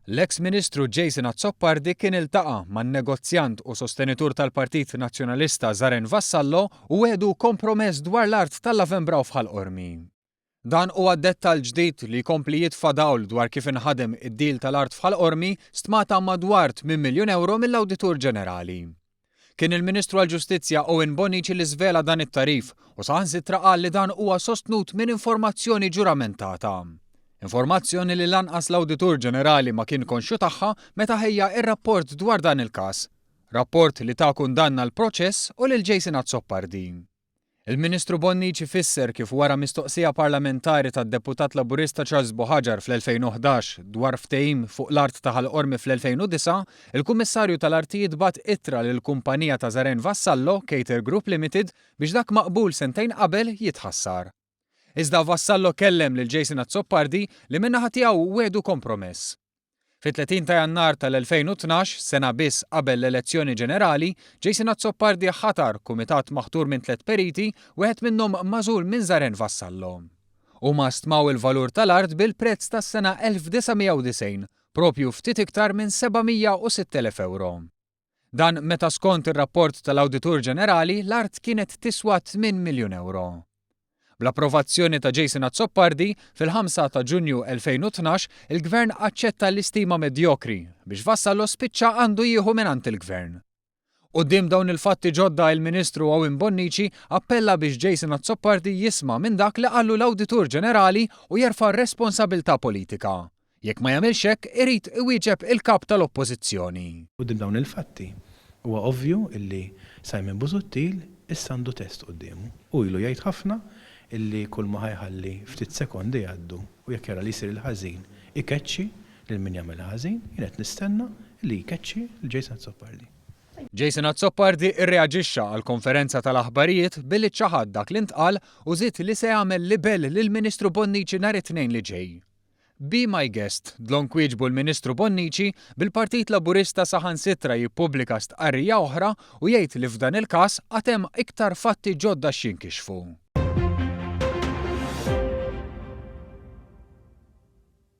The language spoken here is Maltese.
L-eks-Ministru Jason Azzppardi kien iltaqa' man-negozjant u sostenitur tal-Partit Nazzjonalista Zaren Vassallo u wedu kompromess dwar l-art tal-Lowenbrau f'Qormi. Dan huwa dettal ġdid li jkompli jitfa' dawl dwar kif inħadem id-deal tal-art f'Qormi stmata madwar 8 miljun euro mill-Awditur Ġenerali. Kien il-Ministru għall-ġustizzja Owen Bonnici li żvela dan it-tarif u saħansitra qal li dan huwa sostnut minn informazzjoni ġuramentata. Informazzjoni li lanqas l-Awditur Ġenerali ma kien konxju tagħha meta ħejja ir-rapport dwar dan il-każ. Rapport li ta' kundanna l-proċess u lil Jason Azzppardi. Il-Ministru Bonnici fisser kif wara mistoqsija parlamentari tad-deputat Laburista Charles Boħaġar fl-2011 dwar ftehim fuq l-art ta' Qormi fl-2009, il-Kummissarju tal-Artijiet bat ittra lill-kumpanija ta' Zaren Vassallo, Cater Group Limited, biex dak maqbul sentejn qabel jitħassar. Iżda Vassallo kellem lil Jason Azzppardi li min-naħa tiegħu wedu kompromess. Fit-30 ta' Jannar tal-2012, sena biss qabel l-elezzjoni ġenerali, Jason Azzppardi ħatar kumitat maħtur minn 3 periti, wieħed minnhom magħżul minn Zaren Vassallo. Huma stmaw il-valur tal-art bil-prezz tas-sena 1990, propju ftit iktar minn 706,000 euro. Dan meta skont ir-rapport tal-Awditur Ġenerali l-art kienet tiswa 8 miljun euro. Bl-approvazzjoni ta' Jason Azzppardi, fil-5 ta' Ġunju 2012, il-Gvern aċċetta l-istima medjokri biex Vassallo spiċċa għandu jieħu mingħand il-Gvern. Quddiem dawn il-fatti ġodda il-Ministru Owen Bonnici appella biex Jason Azzppardi jisma' minn dak li qallu l-Awditur Ġenerali u jerfa' responsabilità politika. Jekk ma jagħmilx hekk irid iwieġeb il-kap tal-Oppożizzjoni. Quddiem dawn il-fatti huwa ovvju illi Simon Busuttil issa għandu test qudiemu u ilu jgħid ħafna illi kull ma ħajħalli ftit sekondi jgħaddu u jekk jara li jsir il-ħażin ikeċċi lil min jagħmel ħażin, jien qed nistenna li jkeċċi lil Jason Azzppardi. Jason Azzppardi irreaġixxa għall konferenza tal-aħbarijiet billi ċaħad dak li ntqal u żied li se jagħmel libell lill-Ministru Bonnici nhar it-Tnejn li ġej. Be my guest, dlonk wieġbu l-Ministru Bonnici bil-Partit Laburista saħansitra jippubblika stqarrija oħra u jgħid li f'dan il-każ għad hemm iktar fatti ġodda x'inkixfu.